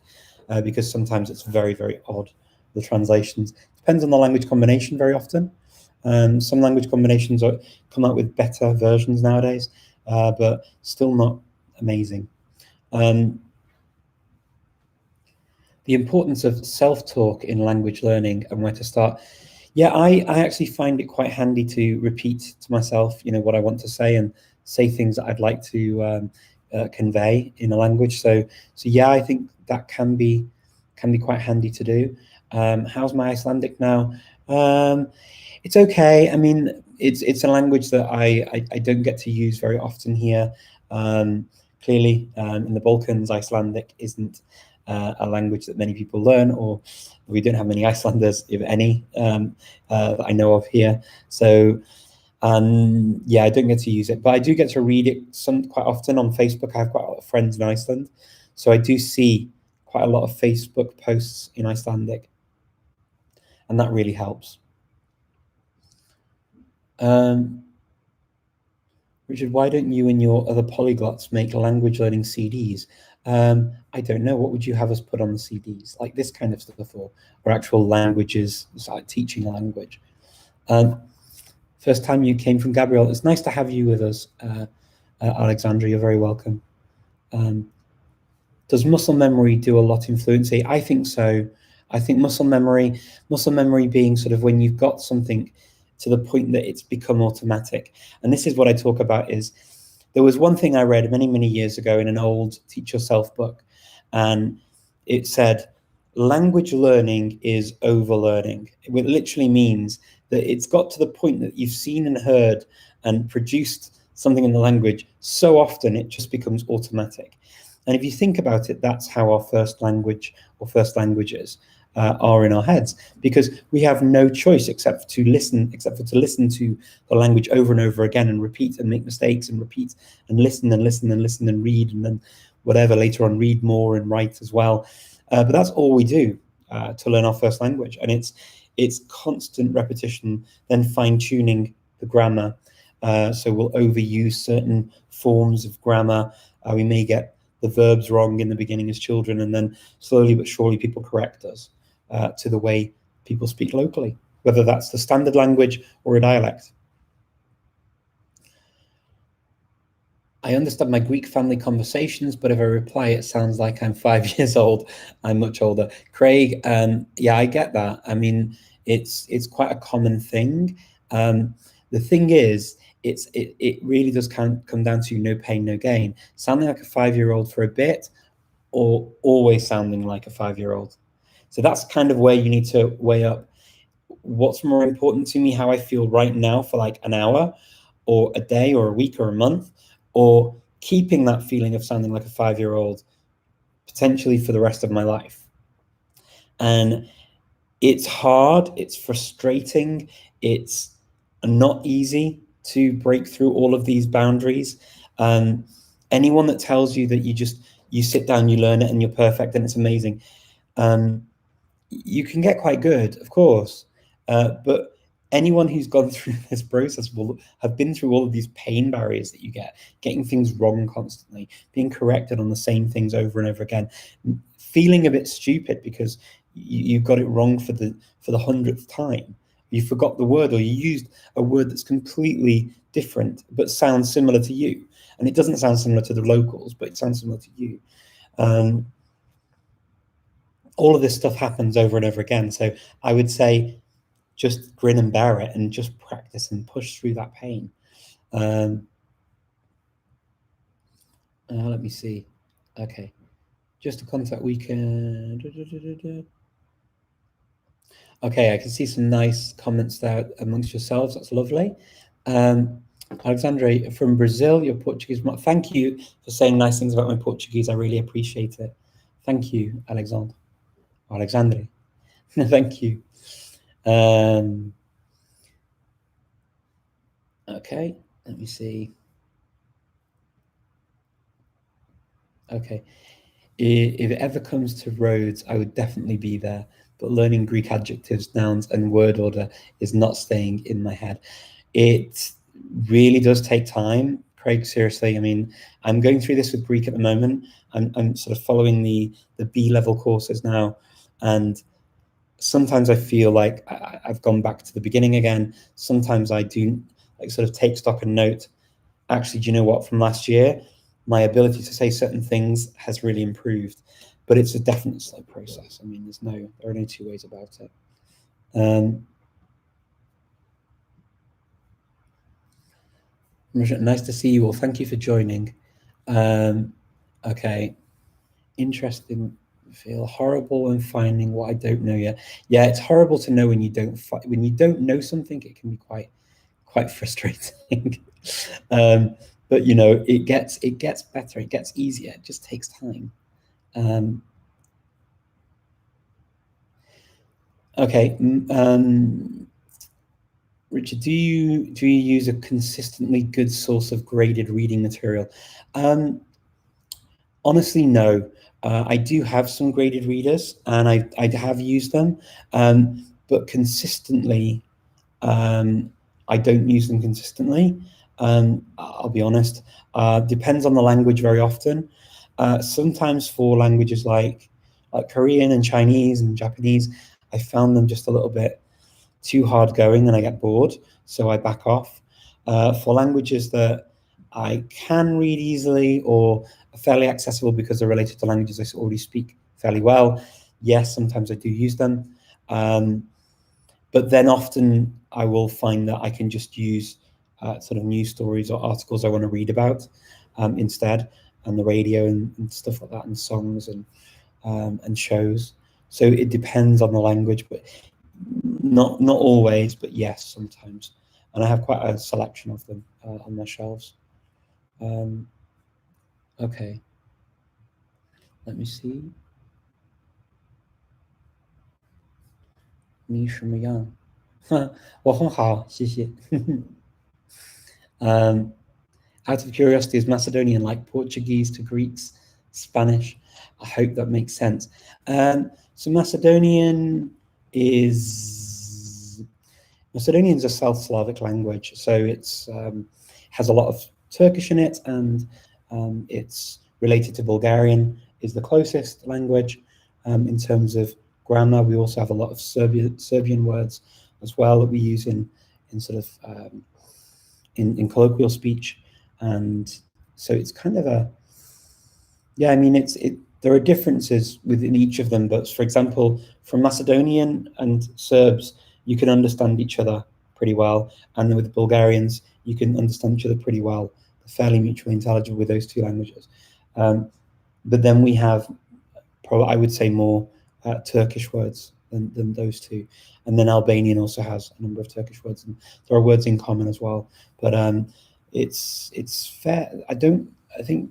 because sometimes it's very, very odd, the translations. Depends on the language combination very often. Some language combinations come out with better versions nowadays, but still not amazing. The importance of self-talk in language learning and where to start. Yeah, I actually find it quite handy to repeat to myself, what I want to say and say things that I'd like to convey in a language. So yeah, I think that can be quite handy to do. How's my Icelandic now? It's okay. I mean, it's a language that I don't get to use very often here. Clearly, in the Balkans, Icelandic isn't a language that many people learn, or we don't have many Icelanders, if any, that I know of here. So yeah, I don't get to use it, but I do get to read it quite often on Facebook. I have quite a lot of friends in Iceland, so I do see quite a lot of Facebook posts in Icelandic, and that really helps. Richard, why don't you and your other polyglots make language learning CDs? I don't know. What would you have us put on the CDs? Like this kind of stuff, or actual languages, like teaching a language? First time you came from Gabriel. It's nice to have you with us, Alexandra. You're very welcome. Does muscle memory do a lot in fluency? I think so. I think muscle memory being sort of when you've got something to the point that it's become automatic. And this is what I talk about is, there was one thing I read many, many years ago in an old Teach Yourself book, and it said, language learning is overlearning. It literally means that it's got to the point that you've seen and heard and produced something in the language so often it just becomes automatic. And if you think about it, that's how our first language or first languages are in our heads, because we have no choice except for to listen to the language over and over again and repeat and make mistakes and repeat and listen and listen and listen and read, and then whatever later on read more and write as well. But that's all we do to learn our first language, and it's constant repetition, then fine-tuning the grammar. So we'll overuse certain forms of grammar. We may get the verbs wrong in the beginning as children, and then slowly but surely people correct us to the way people speak locally, whether that's the standard language or a dialect. I understand my Greek family conversations, but if I reply, it sounds like I'm 5 years old. I'm much older. Craig, yeah, I get that. I mean, it's quite a common thing. The thing is, it really does come down to no pain, no gain. Sounding like a 5-year-old for a bit, or always sounding like a 5-year-old. So that's kind of where you need to weigh up what's more important to me, how I feel right now for like an hour or a day or a week or a month, or keeping that feeling of sounding like a 5-year-old potentially for the rest of my life. And it's hard, it's frustrating, it's not easy to break through all of these boundaries. Anyone that tells you that you sit down, you learn it, and you're perfect and it's amazing, you can get quite good, of course, but anyone who's gone through this process will have been through all of these pain barriers that you get, getting things wrong constantly, being corrected on the same things over and over again, feeling a bit stupid because you got it wrong for the 100th time. You forgot the word, or you used a word that's completely different but sounds similar to you, and it doesn't sound similar to the locals, but it sounds similar to you. All of this stuff happens over and over again. So I would say just grin and bear it and just practice and push through that pain. Let me see. Okay. Just a contact weekend. Okay, I can see some nice comments there amongst yourselves. That's lovely. Alexandre from Brazil, your Portuguese. Thank you for saying nice things about my Portuguese. I really appreciate it. Thank you, Alexandre. Thank you. Okay, let me see. Okay, if it ever comes to roads, I would definitely be there. But learning Greek adjectives, nouns, and word order is not staying in my head. It really does take time, Craig. Seriously, I mean, I'm going through this with Greek at the moment. I'm sort of following the B level courses now, and sometimes I feel like I've gone back to the beginning again. Sometimes I do like sort of take stock and note. Actually, do you know what? From last year, my ability to say certain things has really improved, but it's a definite slow process. I mean, there are no two ways about it. Nice to see you all. Thank you for joining. Okay, interesting. Feel horrible when finding what I don't know yet. Yeah, it's horrible to know when you don't know something. It can be quite frustrating. But you know, it gets better. It gets easier. It just takes time. Okay, Richard, do you use a consistently good source of graded reading material? Honestly, no. I do have some graded readers, and I have used them, but consistently, I don't use them consistently. I'll be honest. Depends on the language very often. Sometimes for languages like Korean and Chinese and Japanese, I found them just a little bit too hard going and I get bored, so I back off. For languages that I can read easily or are fairly accessible because they're related to languages I already speak fairly well, yes, sometimes I do use them. But then often I will find that I can just use sort of news stories or articles I want to read about instead, and the radio and stuff like that, and songs and shows. So it depends on the language, but not always, but yes, sometimes. And I have quite a selection of them on my shelves. Okay, let me see. 你什么样？我很好，谢谢。Out of curiosity, is Macedonian like Portuguese to Greeks, Spanish? I hope that makes sense. So Macedonian's a South Slavic language, so it's has a lot of Turkish in it, and it's related to Bulgarian. Is the closest language in terms of grammar. We also have a lot of Serbian words as well that we use in sort of in colloquial speech, and so it's kind of I mean, there are differences within each of them, but for example, from Macedonian and Serbs, you can understand each other pretty well, and with Bulgarians, you can understand each other pretty well. They're fairly mutually intelligible with those two languages. But then we have, probably, I would say, more Turkish words than those two. And then Albanian also has a number of Turkish words, and there are words in common as well. But it's fair. I think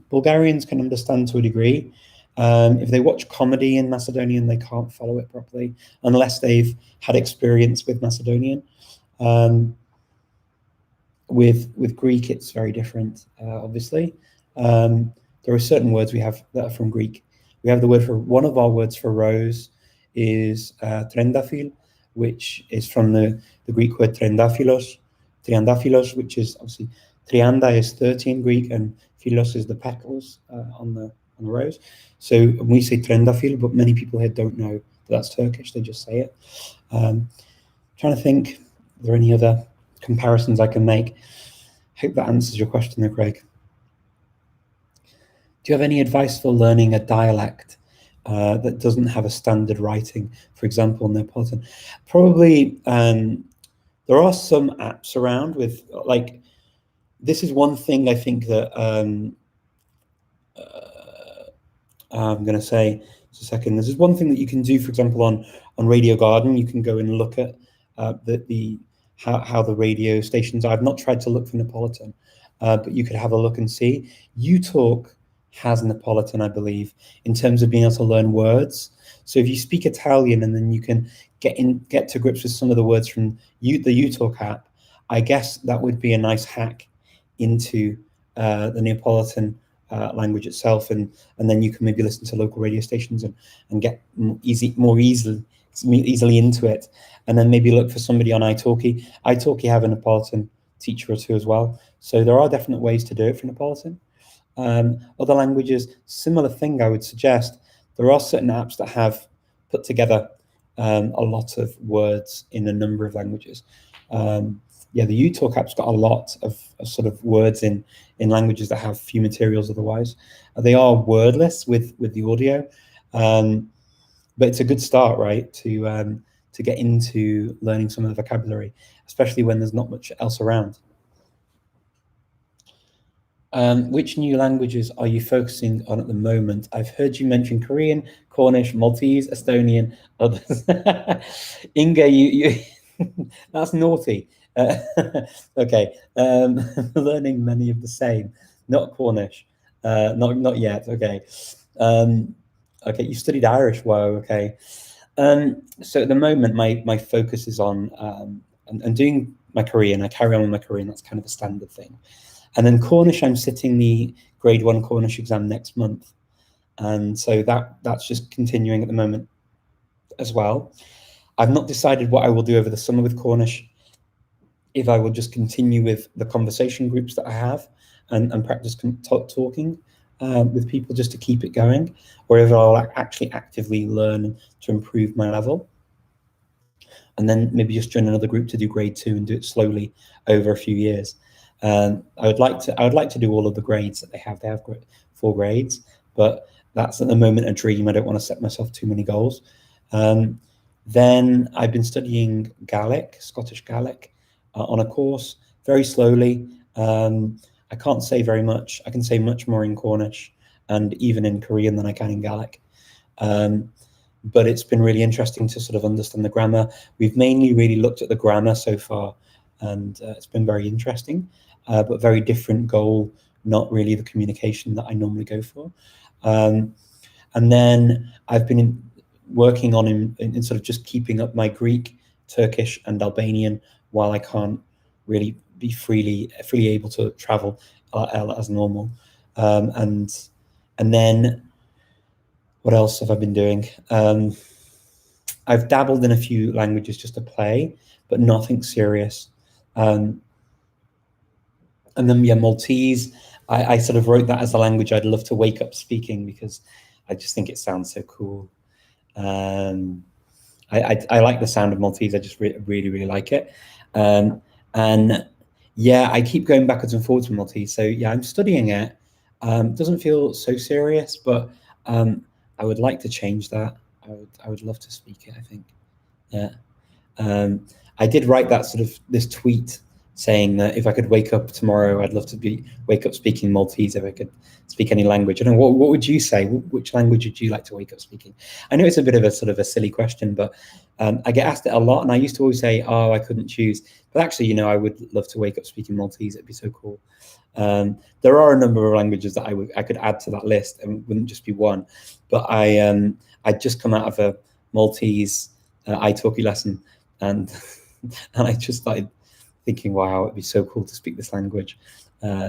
Bulgarians can understand to a degree. If they watch comedy in Macedonian, they can't follow it properly unless they've had experience with Macedonian. With Greek, it's very different, obviously. There are certain words we have that are from Greek. We have one of our words for rose is trendafil, which is from the Greek word triandaphilos, which is obviously trianda is 13 Greek, and philos is the petals on the rose. So we say trendafil, but many people here don't know that's Turkish. They just say it. Trying to think, are there any other comparisons I can make? Hope that answers your question there, Craig. Do you have any advice for learning a dialect that doesn't have a standard writing, for example, Neopolitan? Probably there are some apps around with, like, this is one thing I think that I'm going to say just a second. This is one thing that you can do, for example, on Radio Garden. You can go and look at how the radio stations. I've not tried to look for Neapolitan, but you could have a look and see. You talk has Neapolitan, I believe, in terms of being able to learn words. So if you speak Italian and then you can get to grips with some of the words from the uTalk app, I guess that would be a nice hack into the Neapolitan language itself, and then you can maybe listen to local radio stations and get more easily into it, and then maybe look for somebody on italki. Italki have a Neapolitan teacher or two as well, so there are definite ways to do it for Neapolitan. Other languages, similar thing, I would suggest. There are certain apps that have put together a lot of words in a number of languages. Yeah, the uTalk app's got a lot of sort of words in languages that have few materials otherwise. They are wordless with the audio, but it's a good start, right, to get into learning some of the vocabulary, especially when there's not much else around. Which new languages are you focusing on at the moment? I've heard you mention Korean, Cornish, Maltese, Estonian, others. Inga, you that's naughty. Okay, learning many of the same. Not Cornish, not yet. Okay, okay. You studied Irish. Wow. Okay. So at the moment, my focus is on and doing my Korean. I carry on with my Korean. That's kind of a standard thing. And then Cornish, I'm sitting the grade 1 Cornish exam next month. And so that's just continuing at the moment as well. I've not decided what I will do over the summer with Cornish, if I will just continue with the conversation groups that I have and practice talking with people just to keep it going, or if I'll actually actively learn to improve my level. And then maybe just join another group to do grade 2 and do it slowly over a few years. I would like to do all of the grades that they have. They have 4 grades, but that's at the moment a dream. I don't want to set myself too many goals. Then I've been studying Gaelic, Scottish Gaelic, on a course very slowly. I can't say very much. I can say much more in Cornish and even in Korean than I can in Gaelic. But it's been really interesting to sort of understand the grammar. We've mainly really looked at the grammar so far, and it's been very interesting, but very different goal, not really the communication that I normally go for. And then I've been working on in sort of just keeping up my Greek, Turkish, and Albanian while I can't really be freely able to travel as normal. And then what else have I been doing? I've dabbled in a few languages just to play, but nothing serious. And then, yeah, Maltese, I sort of wrote that as a language I'd love to wake up speaking because I just think it sounds so cool. I like the sound of Maltese. I just really like it. And yeah, I keep going backwards and forwards with Maltese. So yeah, I'm studying it. Doesn't feel so serious, but I would like to change that. I would love to speak it, I think. Yeah. I did write that sort of this tweet saying that if I could wake up tomorrow, I'd love to wake up speaking Maltese if I could speak any language. I don't know, what would you say? Which language would you like to wake up speaking? I know it's a bit of a sort of a silly question, but I get asked it a lot, and I used to always say, oh, I couldn't choose. But actually, you know, I would love to wake up speaking Maltese. It'd be so cool. There are a number of languages that I could add to that list, and wouldn't just be one. But I'd just come out of a Maltese italki lesson, and I just started thinking, wow, it'd be so cool to speak this language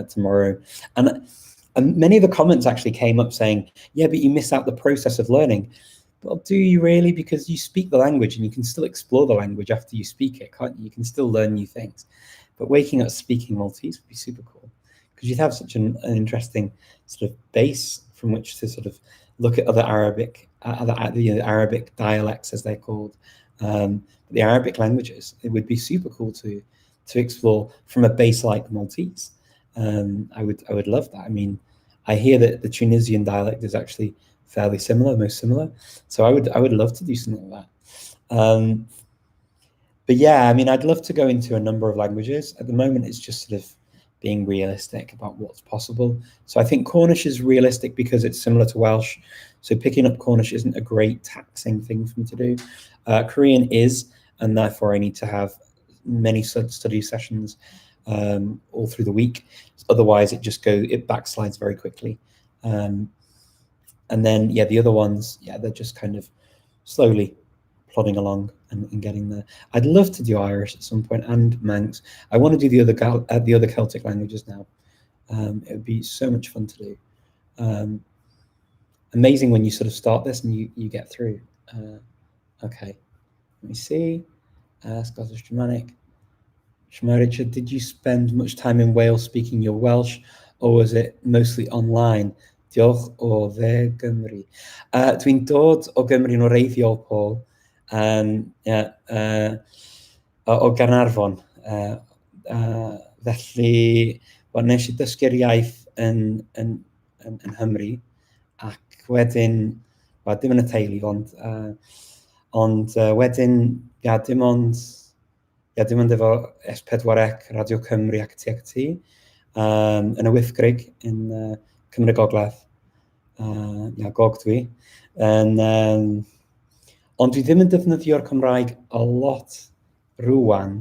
tomorrow. And many of the comments actually came up saying, yeah, but you miss out the process of learning. Well, do you really? Because you speak the language and you can still explore the language after you speak it, can't you? You can still learn new things. But waking up speaking Maltese would be super cool because you'd have such an interesting sort of base from which to sort of look at other Arabic, Arabic dialects, as they're called, the Arabic languages. It would be super cool to explore from a base like Maltese. I would love that. I mean, I hear that the Tunisian dialect is actually fairly similar, most similar. So I would love to do something like that. But yeah, I mean, I'd love to go into a number of languages. At the moment, it's just sort of being realistic about what's possible. So I think Cornish is realistic because it's similar to Welsh. So picking up Cornish isn't a great taxing thing for me to do. Korean is, and therefore I need to have many study sessions all through the week. Otherwise, it backslides very quickly. And then, yeah, the other ones, yeah, they're just kind of slowly plodding along and getting there. I'd love to do Irish at some point and Manx. I want to do the other Celtic languages now. It would be so much fun to do. Amazing when you sort of start this and you get through. Okay, let me see. Scottish Germanic. Shema Richard, did you spend much time in Wales speaking your Welsh, or was it mostly online? Diolch o dde Gymru. Dwi'n dod o Gymru'n wreiddiol, Paul, o Gaernarfon. Felly, nes i dysgu'r iaith yn Nghymru, ac wedyn, dim yn y teulu, ond wedyn, dim ond efo S4C, Radio Cymru ac ti, yn y Wythgrig, yn Cymru Gogledd, Gog dwi. Ond dwi ddim yn defnyddio'r Cymraeg a lot rwan.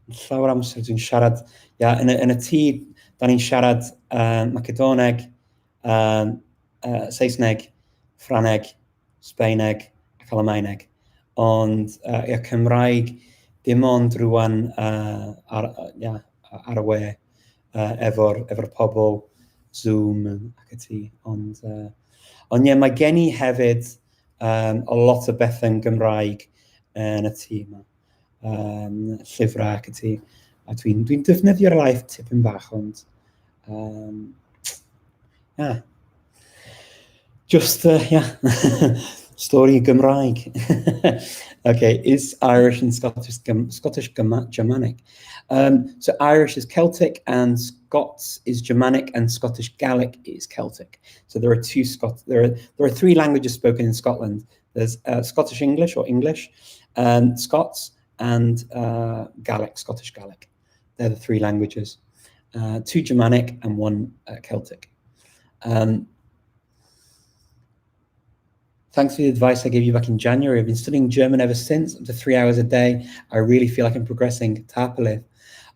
Llawer amser dwi'n siarad, yn y tŷ, da ni'n siarad Macedoneg, Saesneg, Ffrangeg, Sbaeneg ac Almaeneg. Ond Cymraeg, dim ond rwan ar y we efo'r pobl, Zoom ac y ti. Ond mae gen i hefyd a lot o bethau'n Gymraeg yn y tŷ yma. Llyfrau ac y ti. A dwi'n defnyddio'r laeth tipyn bach, ond just, story Gymraeg. Okay, is Irish and Scottish Germanic? So Irish is Celtic, and Scots is Germanic, and Scottish Gaelic is Celtic. So there are there are three languages spoken in Scotland. There's Scottish English or English, Scots, and Gaelic, Scottish Gaelic. They're the three languages. Two Germanic and one Celtic. Thanks for the advice I gave you back in January. I've been studying German ever since, up to 3 hours a day. I really feel like I'm progressing. Tapalith.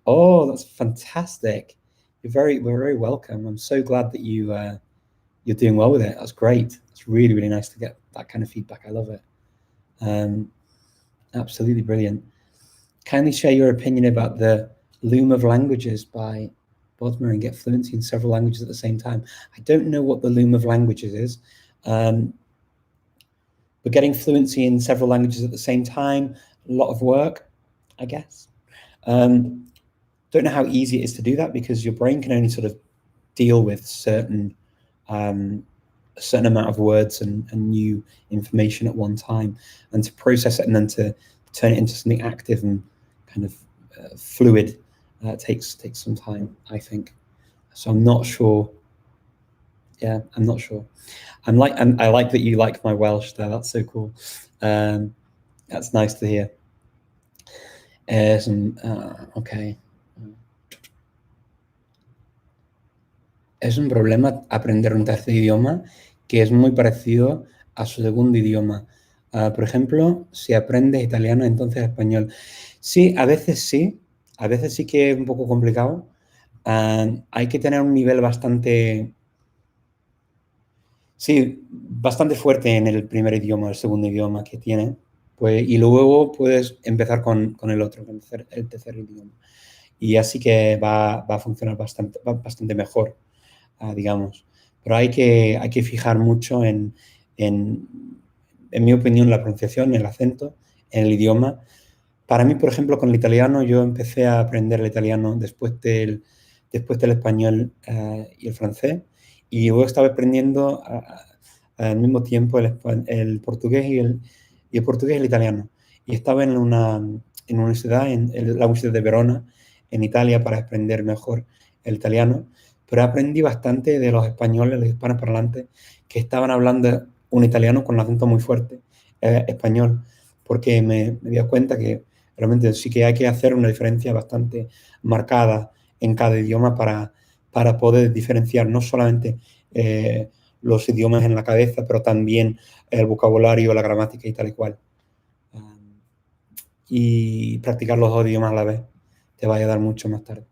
Oh, that's fantastic. We're very welcome. I'm so glad that you're doing well with it. That's great. It's really, really nice to get that kind of feedback. I love it. Absolutely brilliant. Kindly share your opinion about the Loom of Languages by Bodmer and get fluency in several languages at the same time. I don't know what the Loom of Languages is. But getting fluency in several languages at the same time, a lot of work, I guess. Don't know how easy it is to do that, because your brain can only sort of deal with a certain amount of words and new information at one time, and to process it and then to turn it into something active and kind of fluid takes some time, I think. So I'm not sure. Yeah, I'm not sure. I like that you like my Welsh there. That's so cool. That's nice to hear. Okay. Es un problema aprender un tercer idioma que es muy parecido a su segundo idioma. Por ejemplo, si aprendes italiano, entonces español. Sí, a veces sí que es un poco complicado. Hay que tener un nivel bastante fuerte en el primer idioma, el segundo idioma que tiene, pues, y luego puedes empezar con el otro, con el tercer idioma. Y así que va a funcionar bastante mejor, digamos. Pero hay que fijar mucho en mi opinión, la pronunciación, el acento, en el idioma. Para mí, por ejemplo, con el italiano, yo empecé a aprender el italiano después del español y el francés, y luego estaba aprendiendo al mismo tiempo el portugués y el portugués y el italiano. Y estaba en una universidad, en la Universidad de Verona, en Italia, para aprender mejor el italiano. Pero aprendí bastante de los españoles, los hispanoparlantes, que estaban hablando un italiano con un acento muy fuerte, español, porque me di cuenta que realmente sí que hay que hacer una diferencia bastante marcada en cada idioma para poder diferenciar no solamente los idiomas en la cabeza, pero también el vocabulario, la gramática y tal y cual. Y practicar los dos idiomas a la vez te va a ayudar mucho más tarde.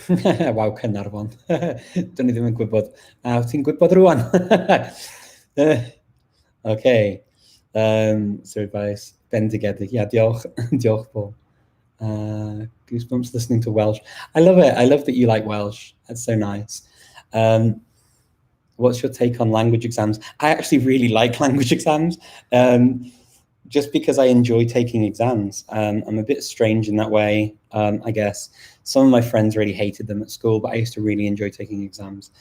Waw, Caernarfon. Dyn ni ddim yn gwybod. Ti'n gwybod rwan? Okay. Sorry, guys. Bendigedig. Yeah, diolch. Diolch, Paul. Goosebumps listening to Welsh. I love it. I love that you like Welsh. That's so nice. What's your take on language exams? I actually really like language exams, just because I enjoy taking exams. I'm a bit strange in that way, I guess. Some of my friends really hated them at school, but I used to really enjoy taking exams.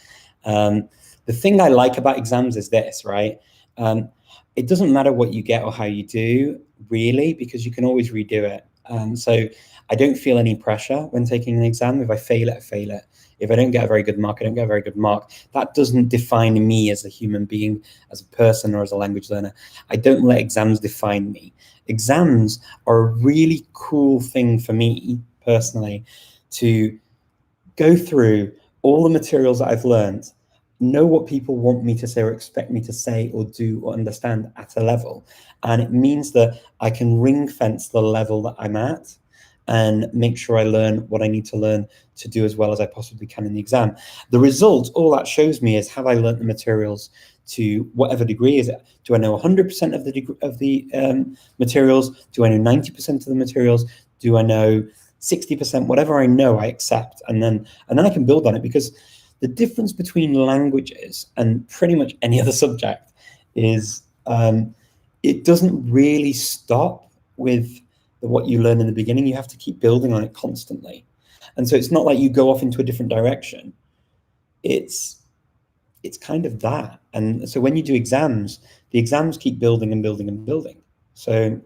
The thing I like about exams is this, right? It doesn't matter what you get or how you do, really, because you can always redo it. So I don't feel any pressure when taking an exam. If I fail it, I fail it. If I don't get a very good mark, I don't get a very good mark. That doesn't define me as a human being, as a person, or as a language learner. I don't let exams define me. Exams are a really cool thing for me, personally, to go through all the materials that I've learned, know what people want me to say or expect me to say or do or understand at a level. And it means that I can ring fence the level that I'm at and make sure I learn what I need to learn to do as well as I possibly can in the exam. The result, all that shows me is, have I learned the materials to whatever degree? Is it, do I know 100% of the materials? Do I know 90% of the materials? Do I know 60%? Whatever I know, I accept, and then I can build on it, because the difference between languages and pretty much any other subject is it doesn't really stop with what you learn in the beginning. You have to keep building on it constantly. And so it's not like you go off into a different direction. It's kind of that. And so when you do exams, the exams keep building and building and building. So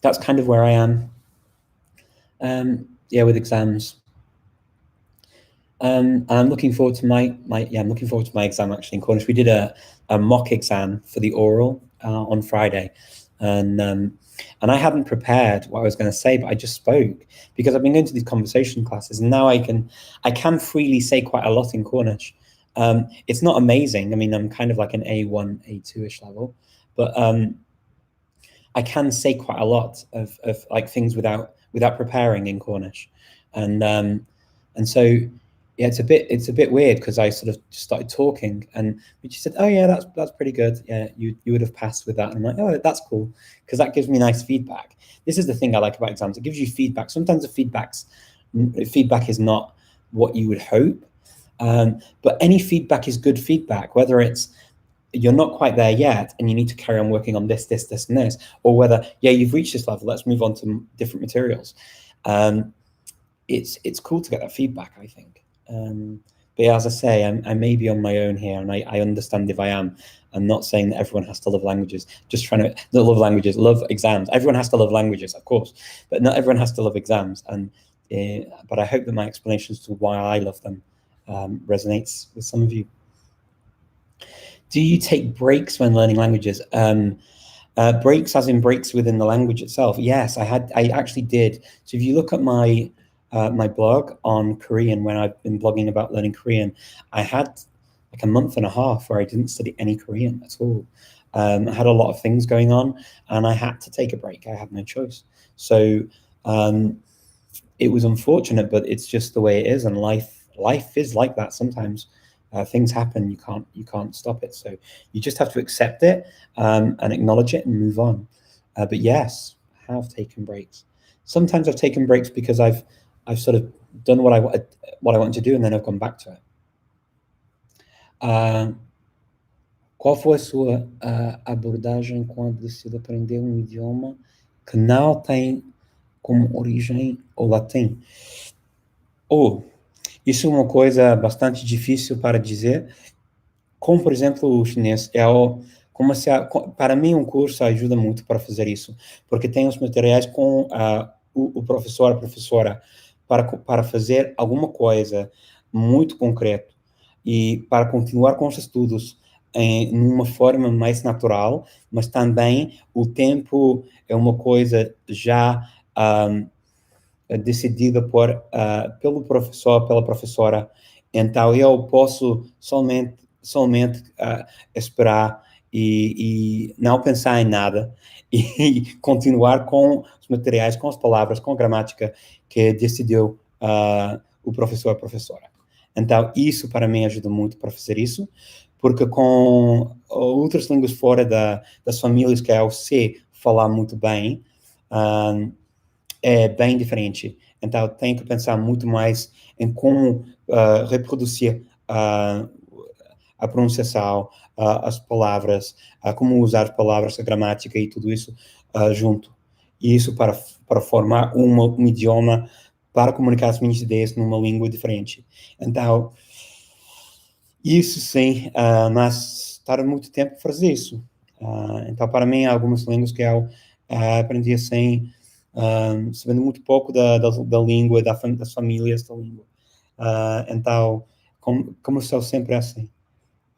that's kind of where I am. Yeah, with exams. I'm looking forward to my I'm looking forward to my exam actually in Cornish. We did a mock exam for the oral on Friday, and I hadn't prepared what I was going to say, but I just spoke because I've been going to these conversation classes, and now I can freely say quite a lot in Cornish. It's not amazing. I mean, I'm kind of like an A1, A2-ish level, but I can say quite a lot of like things without preparing in Cornish, and so. Yeah, it's a bit weird because I sort of just started talking, and she said, "Oh yeah, that's pretty good. Yeah, you would have passed with that." And I'm like, "Oh, that's cool," because that gives me nice feedback. This is the thing I like about exams. It gives you feedback. Sometimes the feedback is not what you would hope, but any feedback is good feedback. Whether it's you're not quite there yet and you need to carry on working on this, and this, or whether you've reached this level, let's move on to different materials. It's cool to get that feedback, I think. But yeah, as I say, I may be on my own here, and I understand if I am. I'm not saying that everyone has to love languages, just trying to not love languages, love exams. Everyone has to love languages, of course, but not everyone has to love exams. And but I hope that my explanation as to why I love them resonates with some of you. Do you take breaks when learning languages? Breaks as in breaks within the language itself? Yes, I actually did. So if you look at my my blog on Korean, when I've been blogging about learning Korean, I had like a month and a half where I didn't study any Korean at all. I had a lot of things going on, and I had to take a break. I had no choice. So it was unfortunate, but it's just the way it is, and life is like that sometimes. Things happen, you can't stop it. So you just have to accept it and acknowledge it and move on. But yes, I have taken breaks. Sometimes I've taken breaks because I've sort of done what I wanted to do, and then I've gone back to it. Qual foi a sua abordagem quando decidiu aprender idioma que não tem como origem o latim? Isso é uma coisa bastante difícil para dizer. Como, por exemplo, o chinês para mim um curso ajuda muito para fazer isso, porque tem os materiais com o professor, a professora, para fazer alguma coisa muito concreto e para continuar com os estudos em uma forma mais natural, mas também o tempo é uma coisa já decidida pelo professor, pela professora. Então eu posso somente esperar e não pensar em nada e continuar com os materiais, com as palavras, com a gramática que decidiu o professor ou a professora. Então, isso para mim ajuda muito para fazer isso, porque com outras línguas fora das famílias que eu sei falar muito bem, é bem diferente. Então, eu tenho que pensar muito mais em como reproduzir a pronunciação, as palavras, como usar as palavras, a gramática e tudo isso junto. E isso para formar um idioma para comunicar as minhas ideias numa língua diferente. Então, isso sim, mas tarda muito tempo para fazer isso. Então, para mim, há algumas línguas que eu aprendi assim, sabendo muito pouco da língua, das famílias da língua. Então, como sou sempre assim.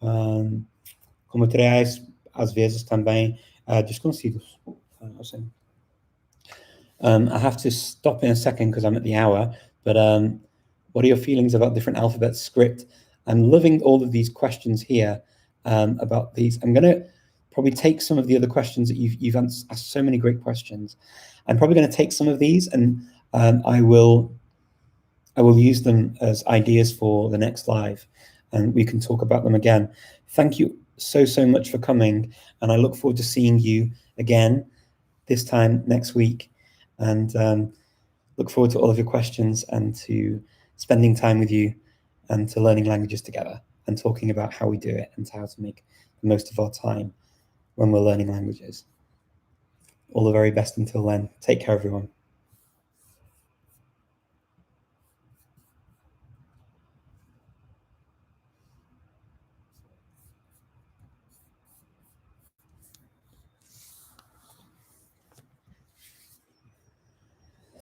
Com materiais, às vezes, também desconhecidos. Assim. I have to stop in a second because I'm at the hour, but what are your feelings about different alphabet script? I'm loving all of these questions here about these. I'm going to probably take some of the other questions that you've asked so many great questions. I'm probably going to take some of these and I will use them as ideas for the next live and we can talk about them again. Thank you so much for coming, and I look forward to seeing you again this time next week, and look forward to all of your questions and to spending time with you and to learning languages together and talking about how we do it and how to make the most of our time when we're learning languages. All the very best until then. Take care, everyone.